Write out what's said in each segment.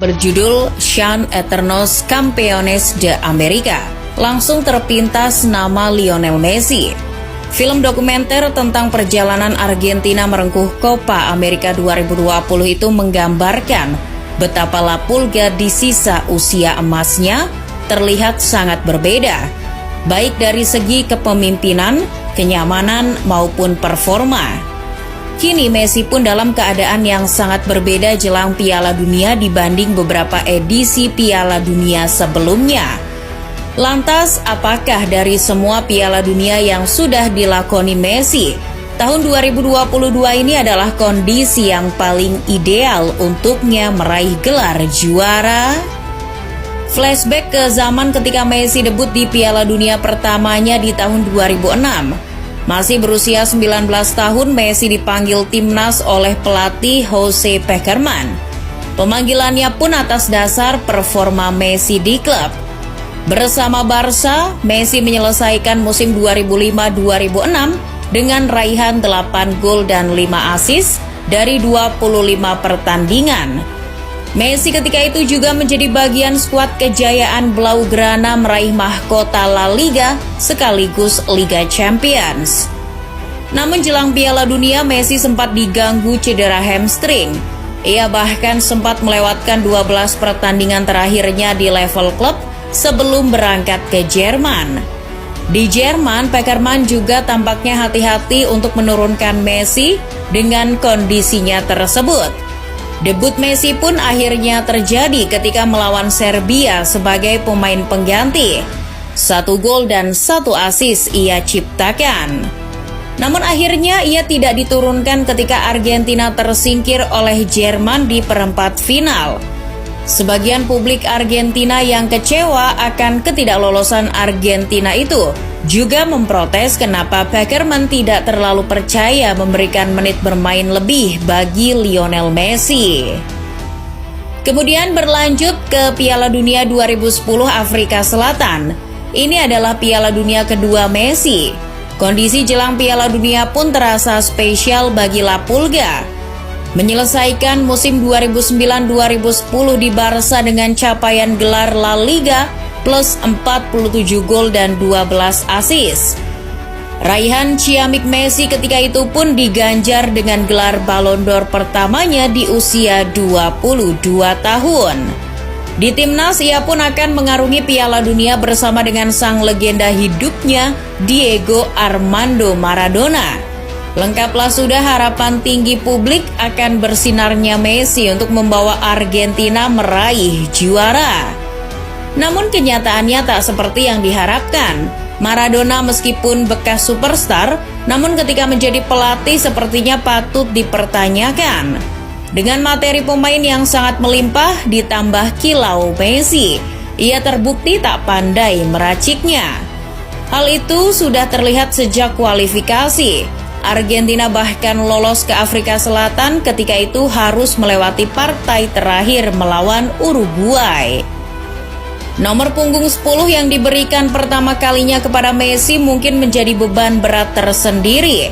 berjudul Sean Eternos Campeones de America. Langsung terpintas nama Lionel Messi. Film dokumenter tentang perjalanan Argentina merengkuh Copa America 2020 itu menggambarkan betapa La Pulga di sisa usia emasnya terlihat sangat berbeda, baik dari segi kepemimpinan, kenyamanan, maupun performa. Kini Messi pun dalam keadaan yang sangat berbeda jelang Piala Dunia dibanding beberapa edisi Piala Dunia sebelumnya. Lantas, apakah dari semua Piala Dunia yang sudah dilakoni Messi, tahun 2022 ini adalah kondisi yang paling ideal untuknya meraih gelar juara? Flashback ke zaman ketika Messi debut di Piala Dunia pertamanya di tahun 2006. Masih berusia 19 tahun, Messi dipanggil timnas oleh pelatih Jose Pekerman. Pemanggilannya pun atas dasar performa Messi di klub. Bersama Barca, Messi menyelesaikan musim 2005-2006 dengan raihan 8 gol dan 5 assist dari 25 pertandingan. Messi ketika itu juga menjadi bagian skuad kejayaan Blaugrana meraih mahkota La Liga sekaligus Liga Champions. Namun jelang Piala Dunia, Messi sempat diganggu cedera hamstring. Ia bahkan sempat melewatkan 12 pertandingan terakhirnya di level klub sebelum berangkat ke Jerman. Di Jerman, Pekerman juga tampaknya hati-hati untuk menurunkan Messi dengan kondisinya tersebut. Debut Messi pun akhirnya terjadi ketika melawan Serbia sebagai pemain pengganti. 1 gol dan 1 assist ia ciptakan. Namun akhirnya ia tidak diturunkan ketika Argentina tersingkir oleh Jerman di perempat final. Sebagian publik Argentina yang kecewa akan ketidaklolosan Argentina itu juga memprotes kenapa Pekerman tidak terlalu percaya memberikan menit bermain lebih bagi Lionel Messi. Kemudian berlanjut ke Piala Dunia 2010 Afrika Selatan. Ini adalah Piala Dunia kedua Messi. Kondisi jelang Piala Dunia pun terasa spesial bagi La Pulga. Menyelesaikan musim 2009-2010 di Barca dengan capaian gelar La Liga plus 47 gol dan 12 assist. Raihan ciamik Messi ketika itu pun diganjar dengan gelar Ballon d'Or pertamanya di usia 22 tahun. Di timnas ia pun akan mengarungi Piala Dunia bersama dengan sang legenda hidupnya Diego Armando Maradona. Lengkaplah sudah harapan tinggi publik akan bersinarnya Messi untuk membawa Argentina meraih juara. Namun kenyataannya tak seperti yang diharapkan. Maradona meskipun bekas superstar, namun ketika menjadi pelatih sepertinya patut dipertanyakan. Dengan materi pemain yang sangat melimpah ditambah kilau Messi, ia terbukti tak pandai meraciknya. Hal itu sudah terlihat sejak kualifikasi. Argentina bahkan lolos ke Afrika Selatan ketika itu harus melewati partai terakhir melawan Uruguay. Nomor punggung 10 yang diberikan pertama kalinya kepada Messi mungkin menjadi beban berat tersendiri.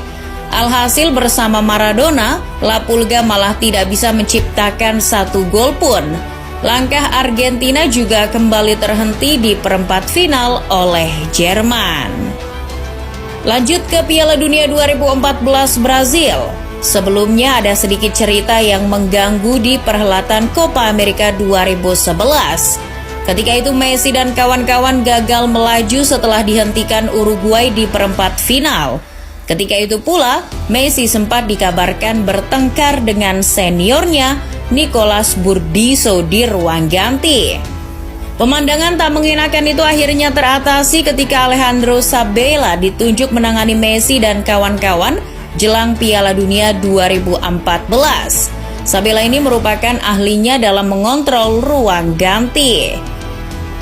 Alhasil bersama Maradona, La Pulga malah tidak bisa menciptakan 1 gol pun. Langkah Argentina juga kembali terhenti di perempat final oleh Jerman. Lanjut ke Piala Dunia 2014 Brazil. Sebelumnya ada sedikit cerita yang mengganggu di perhelatan Copa America 2011. Ketika itu Messi dan kawan-kawan gagal melaju setelah dihentikan Uruguay di perempat final. Ketika itu pula, Messi sempat dikabarkan bertengkar dengan seniornya Nicolas Burdisso di ruang ganti. Pemandangan tak mengenakan itu akhirnya teratasi ketika Alejandro Sabella ditunjuk menangani Messi dan kawan-kawan jelang Piala Dunia 2014. Sabella ini merupakan ahlinya dalam mengontrol ruang ganti.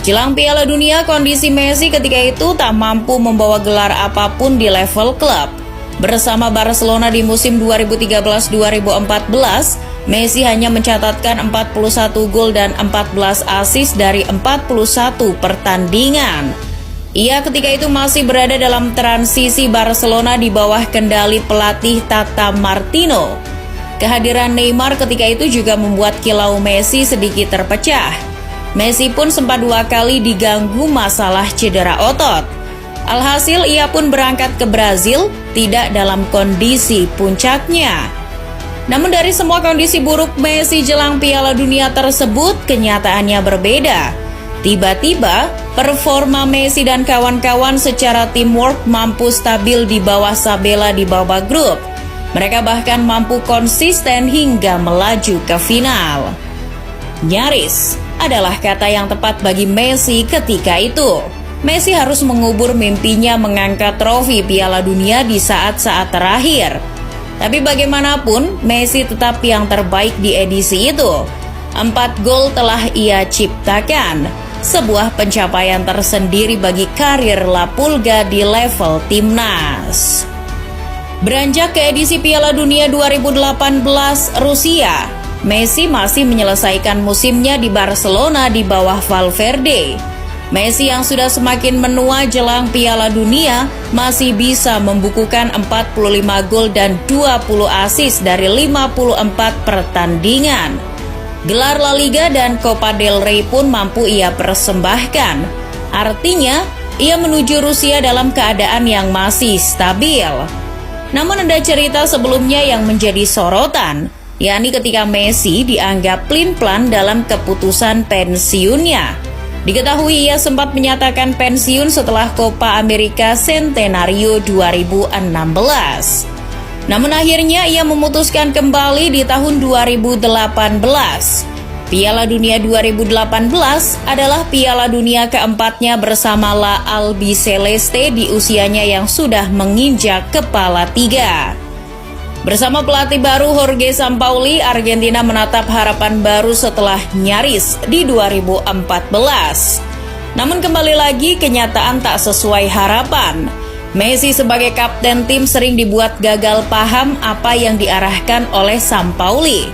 Jelang Piala Dunia, kondisi Messi ketika itu tak mampu membawa gelar apapun di level klub. Bersama Barcelona di musim 2013-2014, Messi hanya mencatatkan 41 gol dan 14 assist dari 41 pertandingan. Ia ketika itu masih berada dalam transisi Barcelona di bawah kendali pelatih Tata Martino. Kehadiran Neymar ketika itu juga membuat kilau Messi sedikit terpecah. Messi pun sempat 2 kali diganggu masalah cedera otot. Alhasil ia pun berangkat ke Brazil tidak dalam kondisi puncaknya. Namun dari semua kondisi buruk Messi jelang Piala Dunia tersebut, kenyataannya berbeda. Tiba-tiba, performa Messi dan kawan-kawan secara teamwork mampu stabil di bawah Sabella di babak grup. Mereka bahkan mampu konsisten hingga melaju ke final. Nyaris adalah kata yang tepat bagi Messi ketika itu. Messi harus mengubur mimpinya mengangkat trofi Piala Dunia di saat-saat terakhir. Tapi bagaimanapun, Messi tetap yang terbaik di edisi itu. 4 gol telah ia ciptakan, sebuah pencapaian tersendiri bagi karir La Pulga di level timnas. Beranjak ke edisi Piala Dunia 2018 Rusia, Messi masih menyelesaikan musimnya di Barcelona di bawah Valverde. Messi yang sudah semakin menua jelang Piala Dunia masih bisa membukukan 45 gol dan 20 assist dari 54 pertandingan. Gelar La Liga dan Copa del Rey pun mampu ia persembahkan. Artinya, ia menuju Rusia dalam keadaan yang masih stabil. Namun ada cerita sebelumnya yang menjadi sorotan, yakni ketika Messi dianggap plin-plan dalam keputusan pensiunnya. Diketahui ia sempat menyatakan pensiun setelah Copa America Centenario 2016. Namun akhirnya ia memutuskan kembali di tahun 2018. Piala Dunia 2018 adalah Piala Dunia keempatnya bersama La Albiceleste di usianya yang sudah menginjak kepala 3. Bersama pelatih baru Jorge Sampaoli, Argentina menatap harapan baru setelah nyaris di 2014. Namun kembali lagi kenyataan tak sesuai harapan. Messi sebagai kapten tim sering dibuat gagal paham apa yang diarahkan oleh Sampaoli.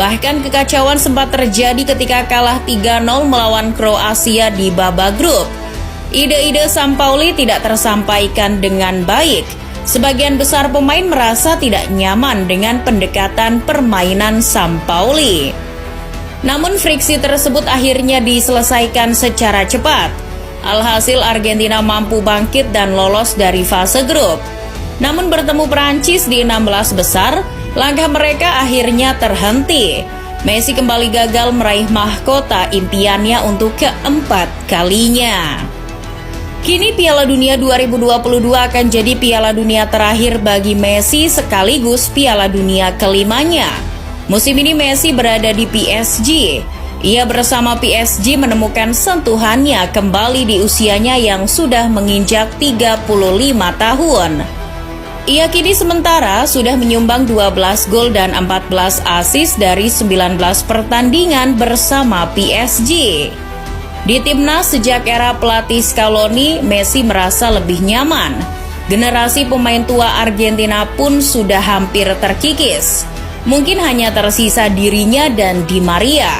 Bahkan kekacauan sempat terjadi ketika kalah 3-0 melawan Kroasia di babak grup. Ide-ide Sampaoli tidak tersampaikan dengan baik. Sebagian besar pemain merasa tidak nyaman dengan pendekatan permainan Sampaoli. Namun friksi tersebut akhirnya diselesaikan secara cepat. Alhasil Argentina mampu bangkit dan lolos dari fase grup. Namun bertemu Prancis di 16 besar, langkah mereka akhirnya terhenti. Messi kembali gagal meraih mahkota impiannya untuk keempat kalinya. Kini Piala Dunia 2022 akan jadi Piala Dunia terakhir bagi Messi sekaligus Piala Dunia kelimanya. Musim ini Messi berada di PSG. Ia bersama PSG menemukan sentuhannya kembali di usianya yang sudah menginjak 35 tahun. Ia kini sementara sudah menyumbang 12 gol dan 14 assist dari 19 pertandingan bersama PSG. Di timnas sejak era pelatih Scaloni, Messi merasa lebih nyaman. Generasi pemain tua Argentina pun sudah hampir terkikis. Mungkin hanya tersisa dirinya dan Di Maria.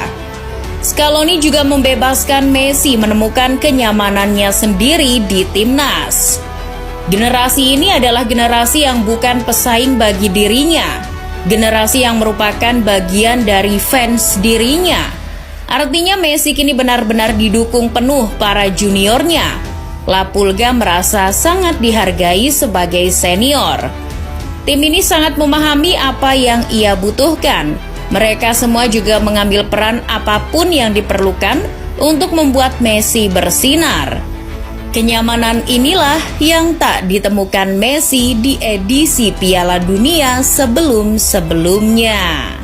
Scaloni juga membebaskan Messi menemukan kenyamanannya sendiri di timnas. Generasi ini adalah generasi yang bukan pesaing bagi dirinya, generasi yang merupakan bagian dari fans dirinya. Artinya Messi kini benar-benar didukung penuh para juniornya. La Pulga merasa sangat dihargai sebagai senior. Tim ini sangat memahami apa yang ia butuhkan. Mereka semua juga mengambil peran apapun yang diperlukan untuk membuat Messi bersinar. Kenyamanan inilah yang tak ditemukan Messi di edisi Piala Dunia sebelum-sebelumnya.